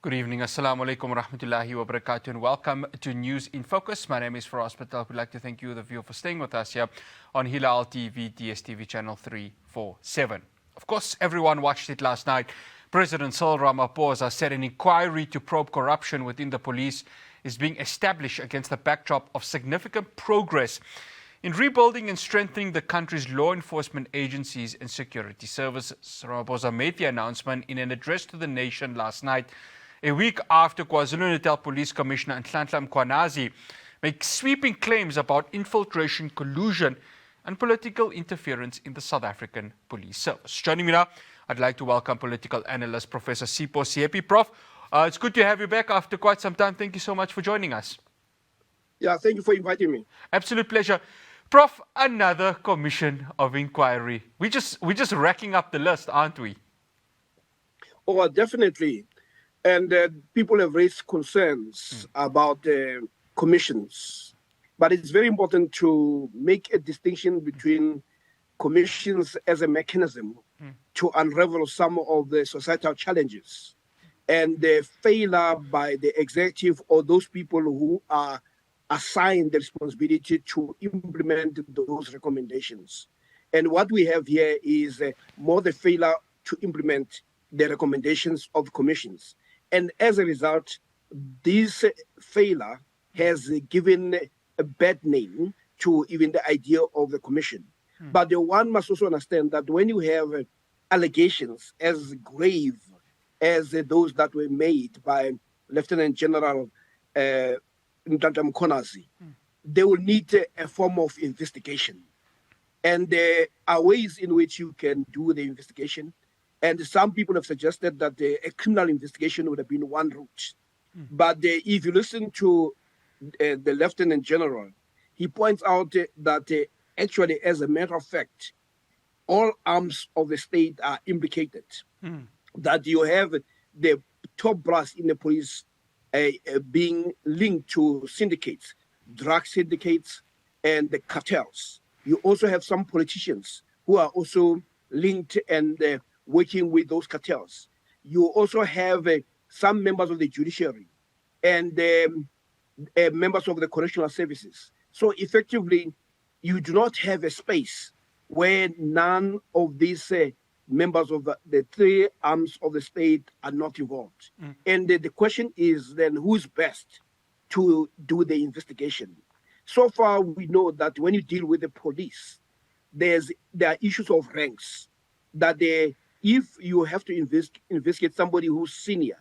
Good evening. Assalamu alaikum wa rahmatullahi wa barakatuh and welcome to News in Focus. My name is Faraz Patel. We'd like to thank you, the viewer, for staying with us here on Hilaal TV, DSTV channel 347. Of course, everyone watched it last night. President Cyril Ramaphosa said an inquiry to probe corruption within the police is being established against the backdrop of significant progress in rebuilding and strengthening the country's law enforcement agencies and security services. Ramaphosa made the announcement in an address to the nation last night, a week after KwaZulu-Natal Police Commissioner Nhlanhla Mkhwanazi made sweeping claims about infiltration, collusion and political interference in the South African police service. Joining me now, I'd like to welcome political analyst Professor Sipho Seepe. Prof, it's good to have you back after quite some time. Thank you so much for joining us. Yeah, thank you for inviting me. Absolute pleasure. Prof, another commission of inquiry. We're just racking up the list, aren't we? Oh, definitely. And people have raised concerns about commissions. But it's very important to make a distinction between commissions as a mechanism to unravel some of the societal challenges and the failure by the executive or those people who are assigned the responsibility to implement those recommendations. And what we have here is more the failure to implement the recommendations of commissions. And as a result, this failure has given a bad name to even the idea of the commission. But one must also understand that when you have allegations as grave as those that were made by Lieutenant General Nhlanhla Mkhwanazi, they will need a form of investigation. And there are ways in which you can do the investigation. And some people have suggested that a criminal investigation would have been one route. But if you listen to the Lieutenant General, he points out that actually, as a matter of fact, all arms of the state are implicated. That you have the top brass in the police being linked to syndicates, drug syndicates, and the cartels. You also have some politicians who are also linked and working with those cartels. You also have some members of the judiciary and members of the correctional services. So effectively, you do not have a space where none of these members of the three arms of the state are not involved. And the question is then who's best to do the investigation? So far, we know that when you deal with the police, there are issues of ranks, that if you have to investigate somebody who's senior,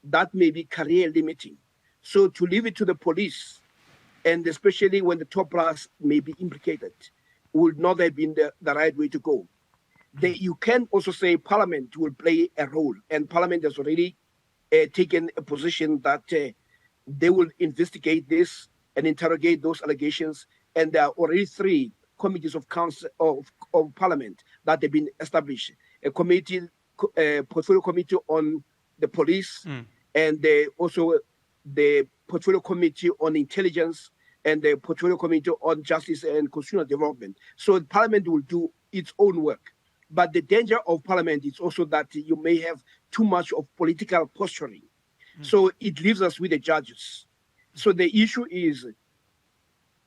that may be career limiting. So to leave it to the police, and especially when the top brass may be implicated, would not have been the right way to go. You can also say Parliament will play a role, and Parliament has already taken a position that they will investigate this and interrogate those allegations. And there are already 3 committees of council of Parliament that have been established: a portfolio committee on the police, and also the portfolio committee on intelligence, and the portfolio committee on justice and constitutional development. So Parliament will do its own work. But the danger of Parliament is also that you may have too much of political posturing. So it leaves us with the judges. So the issue is,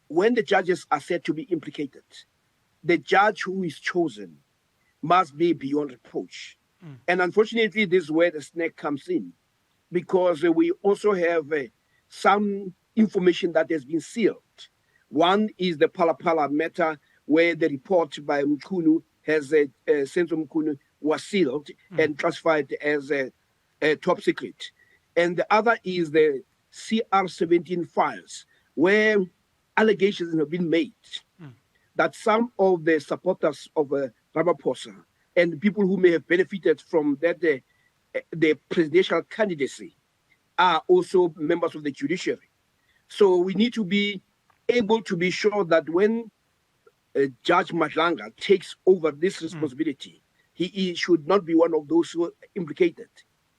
when the judges are said to be implicated, the judge who is chosen must be beyond reproach. And unfortunately, this is where the snake comes in, because we also have some information that has been sealed. One is the Phala matter, where the report by Mchunu has Senzo Mchunu was sealed and classified as a top secret. And the other is the CR17 files, where allegations have been made that some of the supporters of Ramaphosa and people who may have benefited from that the presidential candidacy are also members of the judiciary. So we need to be able to be sure that when Judge Madlanga takes over this responsibility, he should not be one of those who are implicated.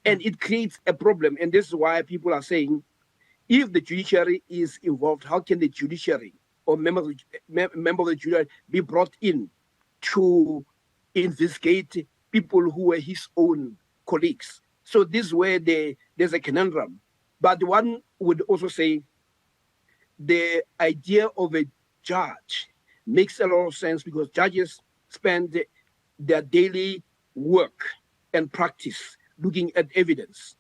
And it creates a problem. And this is why people are saying, if the judiciary is involved, how can the judiciary or member of the judiciary be brought in to investigate people who were his own colleagues? So this is where there's a conundrum. But one would also say the idea of a judge makes a lot of sense because judges spend their daily work and practice looking at evidence.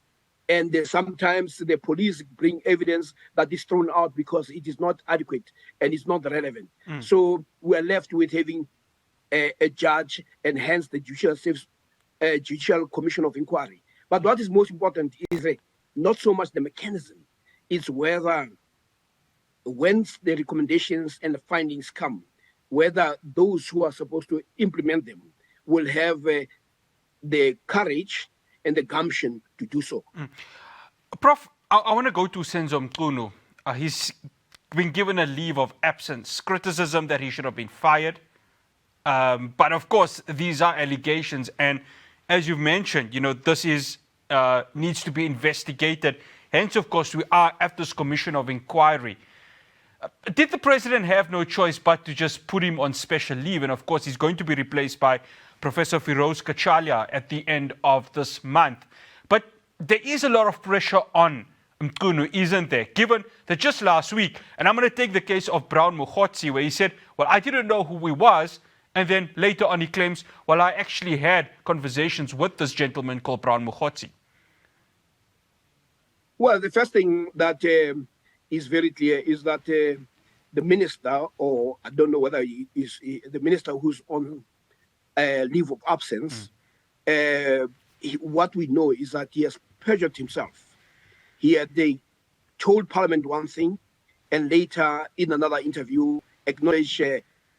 And sometimes the police bring evidence that is thrown out because it is not adequate and it's not relevant. So we're left with having a judge and hence the Judicial Commission of Inquiry. But what is most important is not so much the mechanism, it's whether when the recommendations and the findings come, whether those who are supposed to implement them will have the courage and the gumption to do so. Prof, I want to go to Senzo Mchunu. He's been given a leave of absence, criticism that he should have been fired. But of course, these are allegations. And as you've mentioned, this is needs to be investigated. Hence, of course, we are at this commission of inquiry. Did the president have no choice but to just put him on special leave? And of course, he's going to be replaced by Professor Firoz Kachalia at the end of this month. But there is a lot of pressure on Mchunu, isn't there? Given that just last week, and I'm going to take the case of Brown Mogotsi, where he said, well, I didn't know who he was. And then later on, he claims, well, I actually had conversations with this gentleman called Brown Mogotsi. Well, the first thing that is very clear is that the minister, or I don't know whether he is the minister who's on leave of absence, what we know is that he has perjured himself. He had told Parliament one thing, and later in another interview acknowledged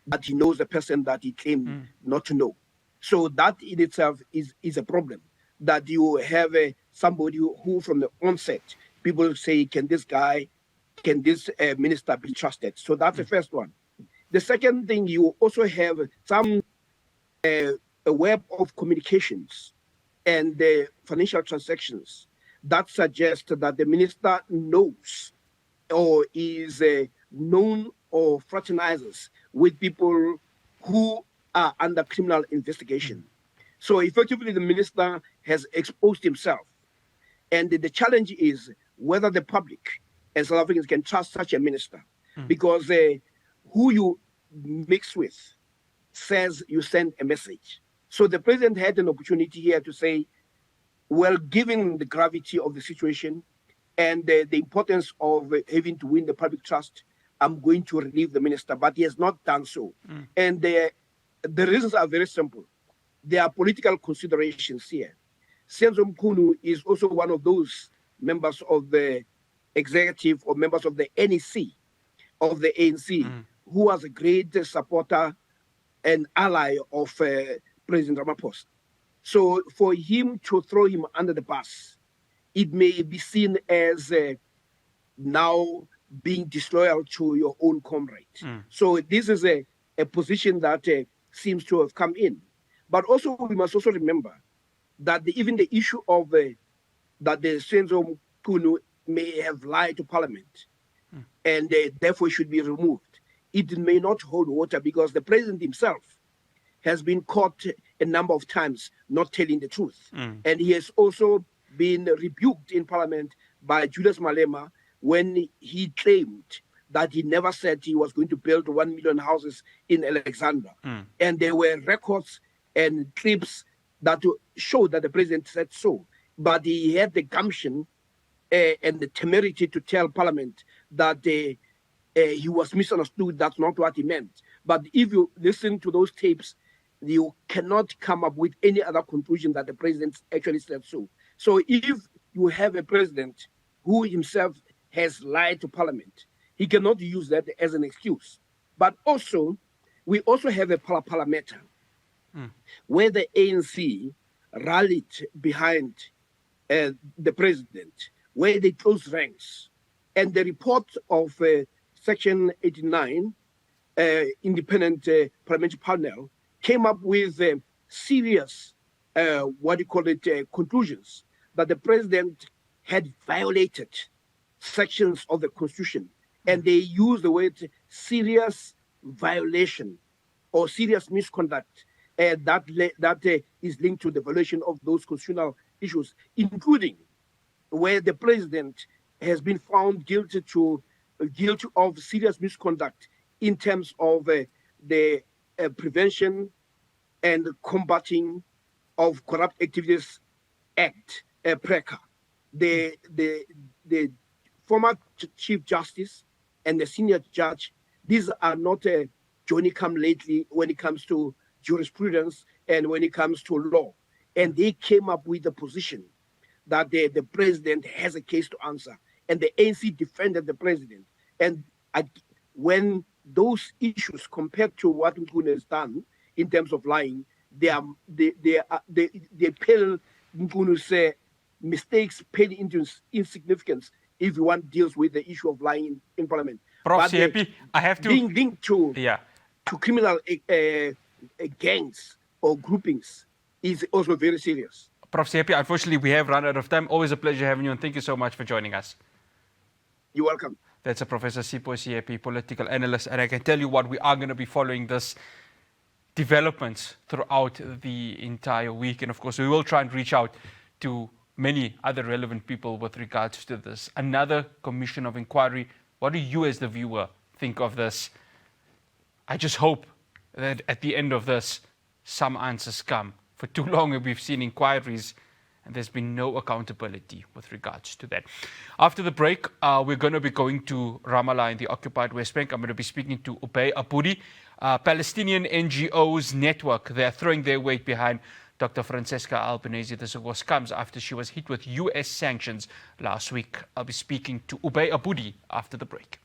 that he knows the person that he claimed not to know. So that in itself is a problem, that you have somebody who from the onset, people say, can this minister be trusted? So that's the first one. The second thing, you also have some a web of communications and financial transactions that suggest that the minister knows or is known or fraternizes with people who are under criminal investigation. So effectively, the minister has exposed himself. And the challenge is whether the public and South Africans can trust such a minister, because who you mix with says you send a message. So the president had an opportunity here to say, well, given the gravity of the situation and the importance of having to win the public trust, I'm going to relieve the minister, but he has not done so. And the reasons are very simple. There are political considerations here. Senzo Mchunu is also one of those members of the executive or members of the NEC, of the ANC, who was a great supporter and ally of President Ramaphosa. So for him to throw him under the bus, it may be seen as now being disloyal to your own comrade. So this is a position that seems to have come in. But also we must also remember that even the issue of that the Senzo Mchunu may have lied to Parliament and therefore should be removed, it may not hold water because the president himself has been caught a number of times not telling the truth. And he has also been rebuked in Parliament by Julius Malema when he claimed that he never said he was going to build 1 million houses in Alexandra. And there were records and clips that show that the president said so. But he had the gumption and the temerity to tell Parliament that he was misunderstood. That's not what he meant. But if you listen to those tapes, you cannot come up with any other conclusion that the president actually said so. So if you have a president who himself has lied to Parliament, he cannot use that as an excuse. But also, we also have a parliament where the ANC rallied behind the president, where they closed ranks. And the report of Section 89, independent parliamentary panel, came up with serious, conclusions that the president had violated sections of the Constitution. And they used the word serious violation or serious misconduct that is linked to the violation of those constitutional issues, including where the president has been found guilty of serious misconduct in terms of the prevention and combating of corrupt activities act, PRECA. The former chief justice and the senior judge, these are not Johnny come lately when it comes to jurisprudence and when it comes to law. And they came up with the position that the president has a case to answer. And the ANC defended the president. And when those issues compared to what Mchunu has done in terms of lying, they pale Mchunu's mistakes pale into insignificance if one deals with the issue of lying in parliament. Prof. Seepe, I have to being linked to criminal gangs or groupings is also very serious. Prof. Seepe, unfortunately, we have run out of time. Always a pleasure having you, and thank you so much for joining us. You're welcome. That's a Professor Sipho Seepe, political analyst, and I can tell you what, we are going to be following this developments throughout the entire week, and of course, we will try and reach out to many other relevant people with regards to this. Another commission of inquiry. What do you, as the viewer, think of this? I just hope that at the end of this, some answers come. For too long, we've seen inquiries, and there's been no accountability with regards to that. After the break, we're going to be going to Ramallah in the occupied West Bank. I'm going to be speaking to Ubay Aboudi, Palestinian NGOs network. They're throwing their weight behind Dr. Francesca Albanese. This, of course, comes after she was hit with U.S. sanctions last week. I'll be speaking to Ubay Aboudi after the break.